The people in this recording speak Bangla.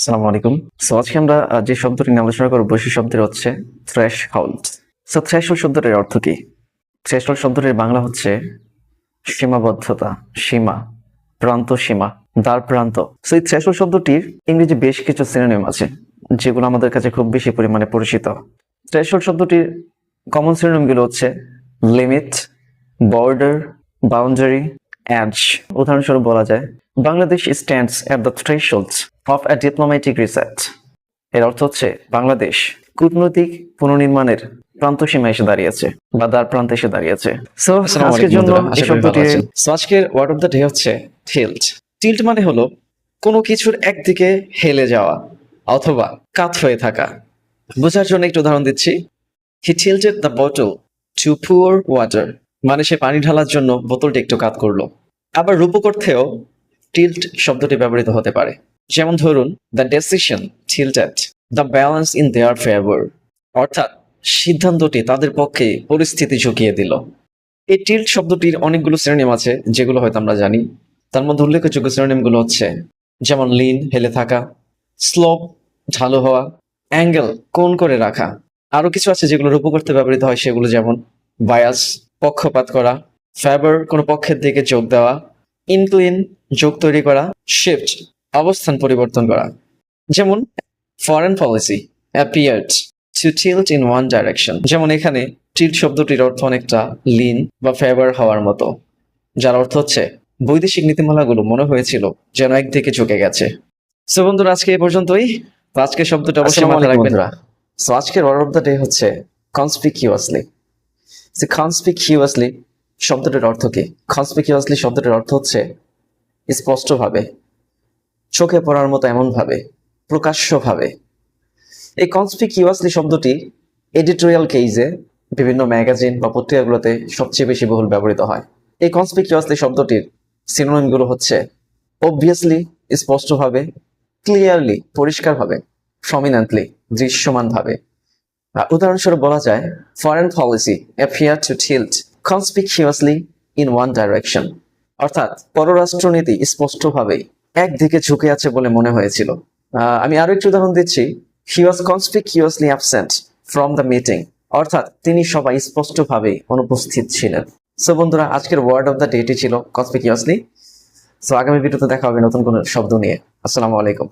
আসসালামু আলাইকুম। আজকে আমরা যে শব্দটি নিয়ে আলোচনা করব সেই শব্দটি হচ্ছে থ্রেশহোল্ড। থ্রেশহোল্ড শব্দটির অর্থ কি? থ্রেশহোল্ড শব্দটির বাংলা হচ্ছে সীমাবদ্ধতা, সীমা, প্রান্ত, সীমা, দ্বার প্রান্ত। এই থ্রেশহোল্ড শব্দটির ইংরেজি বেশ কিছু সিনোনিম আছে যেগুলো আমাদের কাছে খুব বেশি পরিমাণে পরিচিত। থ্রেশহোল্ড শব্দটির কমন সিনোনিম গুলো হচ্ছে লিমিট, বর্ডার, বাউন্ডারি, এজ। উদাহরণস্বরূপ বলা যায় Bangladesh stands at the thresholds of a diplomatic reset. এর অর্থ হচ্ছে বাংলাদেশ কূটনৈতিক পুনর্নির্মাণের প্রান্ত সীমা এসে দাঁড়িয়েছে বা দ্বার প্রান্তে এসে দাঁড়িয়েছে। আজকের জন্য এই শব্দটি আজকের ওয়ার্ড অফ দ্য ডে হচ্ছে টিল্ট। টিল্ট মানে হলো কোনো কিছুর একদিকে হেলে যাওয়া অথবা কাত হয়ে থাকা। বোঝার জন্য একটু উদাহরণ দিচ্ছি। He tilted the bottle to pour water, মানে সে পানি ঢালার জন্য বোতলটি একটু কাত করলো। আবার রূপক অর্থেও টিল্ট শব্দটি ব্যবহৃত হতে পারে। যেমন ধরুন, the decision tilted the balance in their favour, অর্থাৎ সিদ্ধান্তটি তাদের পক্ষে পরিস্থিতি ঝুঁকিয়ে দিল। এই টিল্ট শব্দটির অনেকগুলো সিনোনিম আছে যেগুলো হয়তো আমরা জানি। তার মধ্যে উল্লেখযোগ্য সিনোনিমগুলো হচ্ছে যেমন লিন, হেলে থাকা, স্লোপ, ঢালু হওয়া, অ্যাঙ্গেল, কোণ করে রাখা। আরো কিছু আছে যেগুলো রূপক অর্থে ব্যবহৃত হয়, সেগুলো যেমন বায়াস, পক্ষপাত করা, ফেভার, কোনো পক্ষের দিকে যোগ দেওয়া, ইনক্লিন, যোগ তৈরি করা, শিফট, অবস্থান পরিবর্তন করা। যেমন foreign policy appeared to tilt in one direction. যেমন এখানে টিল্ট শব্দটির অর্থ অনেকটা লিন বা ফেভার হওয়ার মতো, যার অর্থ হচ্ছে বৈদেশিক নীতিমালাগুলো মনে হয়েছিল যেন একদিকে ঝুঁকে গেছে। সো বন্ধুরা, আজকে এই পর্যন্তই। তো আজকের শব্দটা অবশ্যই মাথায় রাখবেন। সো আজকের ওয়ার্ড অফ দ্য ডে হচ্ছে কনসপিকিউয়াসলি। কনসপিকিউয়াসলি শব্দটির অর্থ কি? কনসপিকিউয়াসলি শব্দটির অর্থ হচ্ছে স্পষ্টভাবে, চোখে পড়ার মতো, এমনভাবে, প্রকাশ্যভাবে। এই কনসপিকিউয়াসলি শব্দটি এডিটোরিয়াল কেজে বিভিন্ন ম্যাগাজিন বা পত্রিকাগুলোতে সবচেয়ে বেশি বহুল ব্যবহৃত হয়। এই কনসপিকিউয়াসলি শব্দটির সিনোনিমগুলো হচ্ছে অবভিয়াসলি, স্পষ্টভাবে, ক্লিয়ারলি, পরিষ্কারভাবে, প্রমিনেন্টলি, দৃশ্যমানভাবে। উদাহরণস্বরূপ বলা যায় foreign policy appear to tilt conspicuously in one direction, অর্থাৎ পররাষ্ট্রনীতি স্পষ্টভাবে একদিকে ঝুঁকে আছে বলে মনে হয়েছিল। আমি আরো একটু উদাহরণ দিচ্ছি। হি ওয়াজ কনসপিকিউয়াসলি অ্যাবসেন্ট ফ্রম দ্য মিটিং, অর্থাৎ তিনি সবাই স্পষ্টভাবে অনুপস্থিত ছিলেন। সো বন্ধুরা, আজকের ওয়ার্ড অফ দ্য ডেটি ছিল কনসপিকিউয়াসলি। সো আগামী ভিডিওতে দেখা হবে নতুন কোনো শব্দ নিয়ে। আসসালামু আলাইকুম।